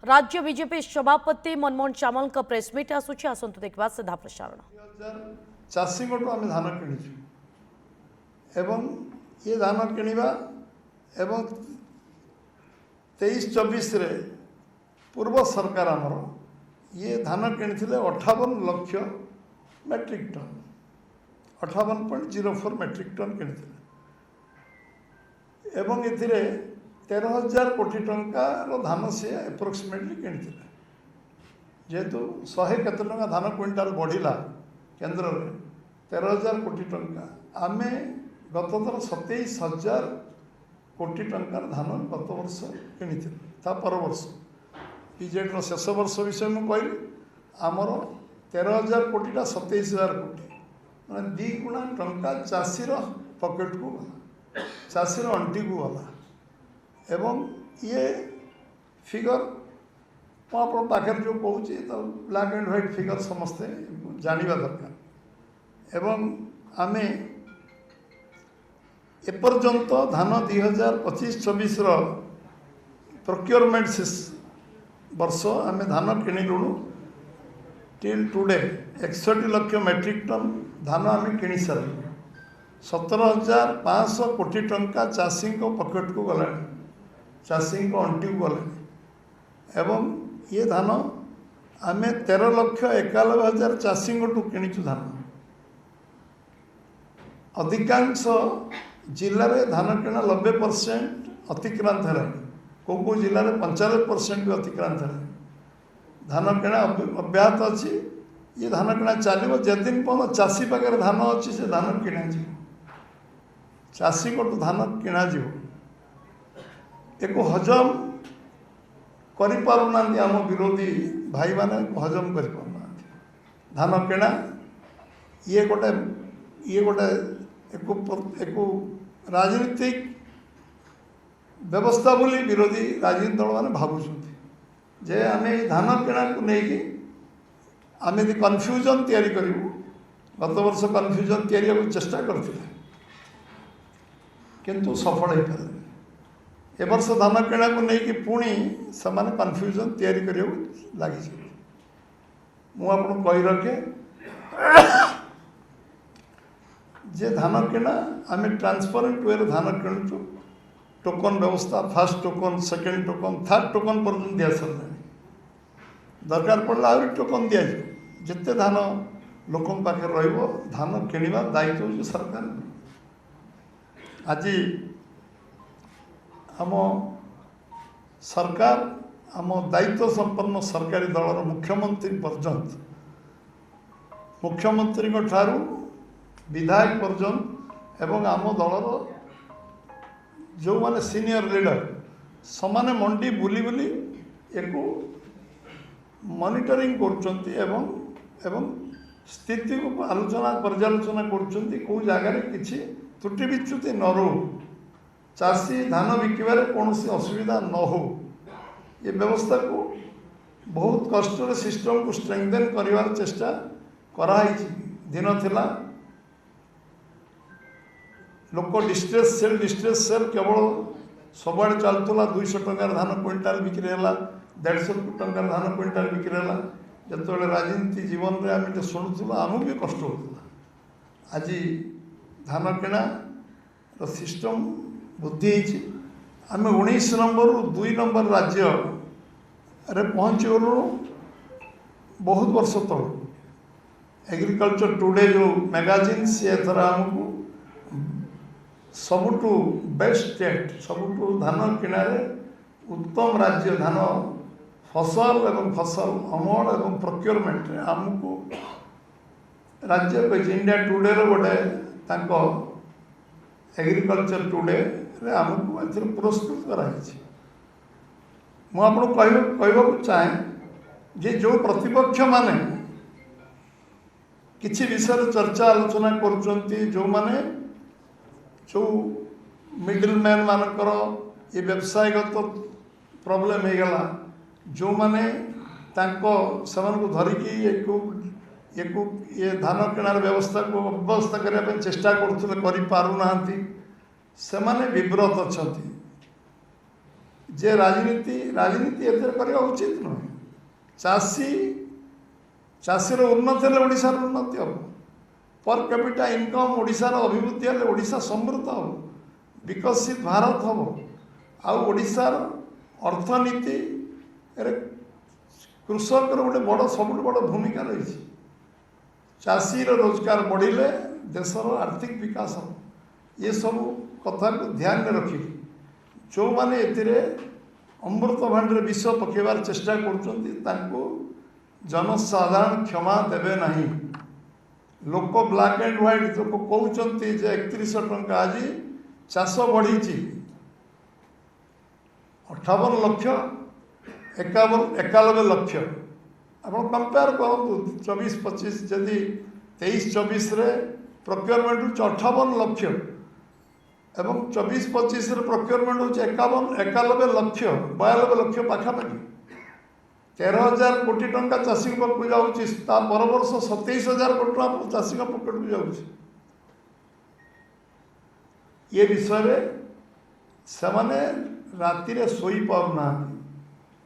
राज्य बीजेपी सभापति मनमोहन चामल का प्रेसमिट आसूची आसतु देखा सीधा प्रसारण। चाषी आम धान किणुचु एवं ये धान किणवा एवं 23-24 पूर्व सरकार आमर ये धान किणी 58 lakh metric ton 58.04 metric ton किणी एवं ए 13,000 कोटी टंकार धान सी एप्रोक्सीमेटली किणी जेहेतु 100 केते टंका धान क्विंटाल बढ़िला केन्द्र में 13,000 कोटी टंका आमे गत थर 27,000 कोटी टंकार धान गत वर्ष किणी पर वर्ष बीजेडी शेष वर्ष विषय मुझे कहली आमर 13,000 कोटीटा 27,000 कोटी मैंने 2 गुणा टंका चाषीर पकेट को गला चाषीर अंटी को गला एवं ये फिगर आप पाखे जो कौच तो ब्लैक एंड व्हाइट फिगर समस्ते जानिबा दरकार एवं आमे एपर्यंत धान 2025-26 प्रोक्योरमेंट वर्ष आम धान किणिलुणु till today 61 lakh metric ton धान आम किणी सारू 17,500 कोटी टंका चाषी पकेट को गला चाषी अंटी को गला एवं ये धान आम 13,91,000 चाषी किणीचु धान अधिकांश जिले में धान किणा 90% अतिक्रांत है कौ जिले में 95% भी अतिक्रांत है धान किणा अब्याहत अच्छी ये धान किणा चलो जेदिन पर्यटन चाषी पाखे धान अच्छी से धान किणा चाषी को धान किणा एक हजम करिपारुना आम विरोधी भाई माने हजम करिपारुना धान किणा ये गोटे एक राजनीतिक व्यवस्था बोली विरोधी राजनीतिक दल मैंने भावुं जे आम धान किणा को लेकिन आम यदि कन्फ्यूजन तैयारी करूँ गत वर्ष कन्फ्यूजन तैयारी चेष्टा करते किंतु सफल हो पारे ए वर्ष धान किणा को लेकिन पुणी से कन्फ्यूजन तैयारी करने लगी मुझे कही रखे जे धान किणा आम ट्रांसपेरेंट वे धान किणुचु टोकन व्यवस्था first token second token third token पर्यटन दि सारे दरकार पड़े आहरी टोकन दि जिते धान लोक पाखे धान किणवा दायित्व हूँ सरकार आज आम सरकार आम दायित्व संपन्न सरकारी दलर मुख्यमंत्री पर्यंत मुख्यमंत्री ठारू विधायक पर्यंत एवं आम दलर जो माने सीनियर लीडर समाने मंडी बुली बुली एक मॉनिटरिंग एवं स्थिति को आलोचना पर्यालोचना कौ जगार किसी त्रुटि विच्युति न रो चाषी धान बिकबार कौन असुविधा न हो ये व्यवस्था को बहुत कष्ट सिस्टम को स्ट्रेंथेन कर चेष्टा कराई दिन थिला लोक डिस्ट्रेस सेल केवल सबुआड़े चलूला 200 टंकार धान क्विंटाल बिक्री है 150 टंकार धान क्विंटाल बिक्री है जो राजनीति जीवन में आम शुणुला आमको भी कष्ट होता आज धान किणा सिस्टम बुद्धि आम 19 नंबर 2 नंबर राज्य रे पहुँची गलु बहुत वर्ष तल एग्रीकल्चर टुडे जो मैगजीन सी एथर आमको सबुठु बेस्ट स्टेट सबुठु धान किणारे उत्तम राज्य धान फसल एवं फसल अमल एवं प्रोक्योरमेंट आमको राज्य कही इंडिया टुडे गोटे एग्रीकल्चर टुडे आमको ए पुरस्कृत कराई मुझे कहवाक चाहे जे जो प्रतिपक्ष माने किसी विषय चर्चा आलोचना कर जो माने जो मिडिल मैन मानकर ये व्यवसायगत प्रॉब्लम हो गला जो माने को धरिकी ये धान किणार व्यवस्था को व्यवस्था करने चेष्टा करुना से विव्रत अच्छा जे राजनीति एते करवा उचित नुहे। चाषीर उन्नति हेल्ले ओडिशार उन्नति हम, पर कैपिटा इनकम ओडिशार अभिवृद्धि हेल्ले ओडिशा समृद्ध हम, विकसित भारत हम। आउ ओडिशार अर्थनीति कृषक गोटे बड़ सब बड़ भूमिका रही। चाषीर रोजगार बढ़िले देशर आर्थिक विकास हम। ये सब कथा को ध्यान में रखी जो माने एतिरे अमृत भांडे विष पकेबार चेष्टा करुँच जनसाधारण क्षमा देवे नहीं। लोक ब्लैक एंड व्हाइट लोक कहते 31 टंका आज चाष बढ़ी 58 लक्ष 91 लक्ष आप कंपेयर करूँ 24-25 जदि 23-24 प्रोक्योरमेंट हो 58 लक्ष एवं 24-25 प्रोक्योरमेंट हो 91 लक्ष 92 लक्ष पाखापाखि 13,000 कोटी टंका चाषी पाक जाऊँगी पर वर्ष 27,000 कोटी टंका चाषी पकेट को जाऊँगी। ये विषय से मैंने राति शोई पाना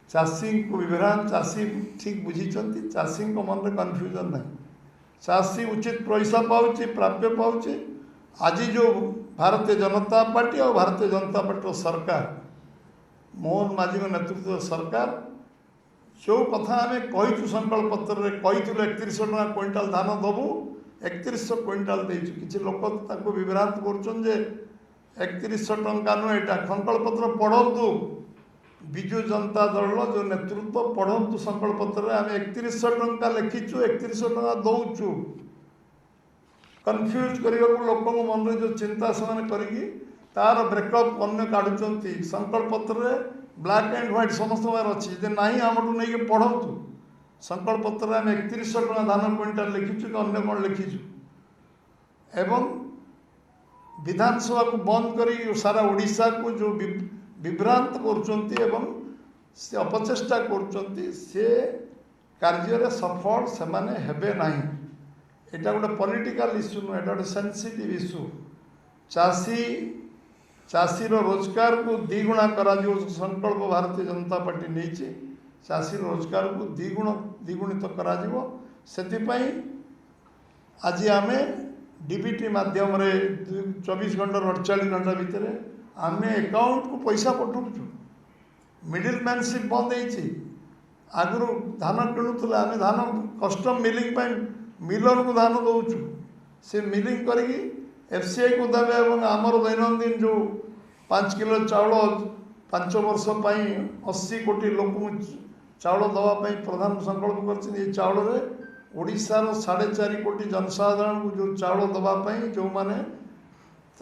चाषी को विभ्रांत चाषी ठीक बुझी चाषी मन में कन्फ्यूजन नहीं। चाषी उचित पैसा पाँच प्राप्य पाँच। आज जो भारतीय जनता पार्टी और भारतीय जनता पार्टी सरकार मोहन माझी नेतृत्व सरकार जो कथा आम कहीचु संकल्प पत्र कही 31 टका क्विंटाल धान दबू 3100 क्विंटाल देचु। किसी लोक विभ्रांत कर 3100 टंका नुहे यहाँ संकल्प पत्र पढ़ु विजु जनता दल जो नेतृत्व पढ़ु संकल्प पत्र आम 3100 टंका लिखीचु 3100 टंका दौचु। कन्फ्यूज करने लोक मन में जो चिंता से तार ब्रेकअप अन्य काढ़ुंट संकल्प पत्र ब्लैक एंड व्हाइट समस्त अच्छी ना आमठू नहीं पढ़ु संकल्प पत्र आम 3100 टका धान क्विंटाल लिखीचु कि अन्य कौन लिखीचु एवं विधानसभा को बंद कर सारा ओडिशा को जो विभ्रांत कर अपचेष्टा कर कार्य सफल से हेबे नहीं। एटा गोटे पॉलिटिकल इश्यू नुह एटा गोटे सेंसिटिव इश्यू। चाषीर रोजगार को द्विगुणा करा संकल्प भारतीय जनता पार्टी नहीं चाषी रोजगार को द्विगुणित करा सेतिपाई आज आम डीबीटी माध्यम 24 घंटा 48 घंटा भितर आम अकाउंट को पैसा पठाऊँ। मिडिल मैनशिप बंद हो आगु धान किणुले आम धान कस्टम मिलिंग मिलर को धान दौचु से मिलिंग करी एफसीआई को देवे और आमर दैनंदिन जो 5 किलो चाउल 5 वर्ष 80 कोटी लोक चाउल दवाई प्रधान संकल्प कर चाउल ओडिशार 4.5 कोटी जनसाधारण को जो चाउल दवाई जो माने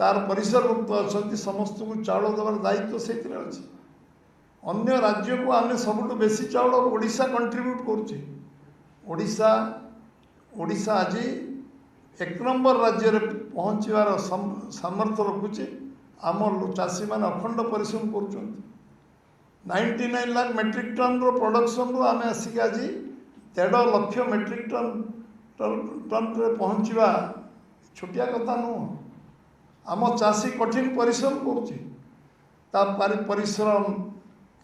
तार परिसरभुक्त अच्छा समस्त को चाउल देवार दायित्व से अच्छी। अन्य राज्य को आम सबुठ बेसी चाउल ओडिशा कंट्रीब्यूट करुचे। ओडिशा आज 1 नंबर राज्य में पहुँचार सामर्थ्य रखुचे। आम चाषी मैंने अखंड परिश्रम कर 99 लाख मेट्रिक टन प्रोडक्शन रू आम आसिक आज 1.5 लाख मेट्रिक टन पहुँचवा छोटिया कथा नुह। आम चाषी कठिन परिश्रम कर परिश्रम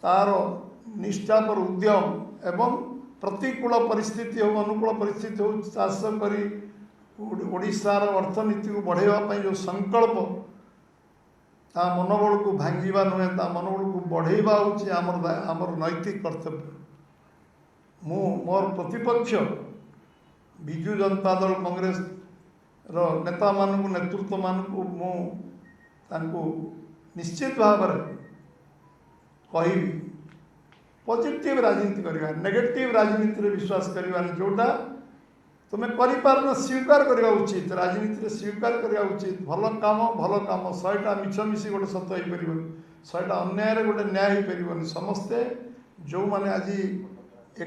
तार निष्ठा पर उद्यम एवं प्रतिकूल परिस्थिति हो अनुकूल परिस्थिति हो चाष कर ओडिशार अर्थनीति को बढ़ावा जो संकल्प ता मनोबल को भांगा नुहे ता मनोबल को बढ़ावा हूँ आमर नैतिक कर्तव्य। मु मोर प्रतिपक्ष विजु जनता दल कांग्रेस नेता मानू नेतृत्व मानू मु निश्चित भाव कहि पॉजिटिव राजनीति करवा नेगेटिव राजनीति विश्वास करवा जोटा तुम्हें कर स्वीकार करवा उचित राजनीति स्वीकार करवा उचित। भल काम 100टा मिछ मिसी गोटे सत हो पार 100टा अन्याय गोटे न्याय हो पार समस्ते जो मैंने आज एक कर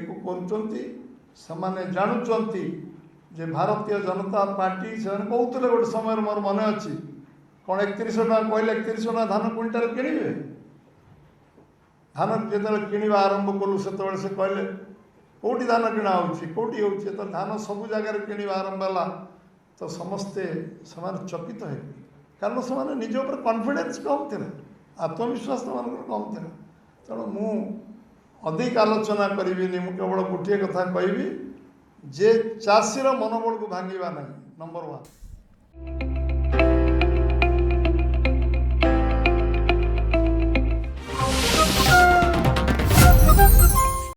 जानुंट जे भारतीय जनता पार्टी से कहते गोटे समय मोर मन अच्छी कौन 3100 टका कहले 3100 टका धान क्विंटाल किणवे धान जो किणवा आरंभ कलु से कहले कौटी धान किणा होटी हो तो धान सब जगार किणवा आरंभ है तो समस्ते समान चकित है कारण से निज ऊपर कॉन्फिडेंस कम थे आत्मविश्वास कम थे ତେଣୁ ମୁଁ ଅଧିକ ଆଲୋଚନା କରିବିନି। ମୁଁ କେବଳ ଗୋଟିଏ କଥା କହିବି ଯେ ଚାଷୀର ମନୋବଳକୁ ଭାଙ୍ଗିବା ନାହିଁ, ନମ୍ବର 1।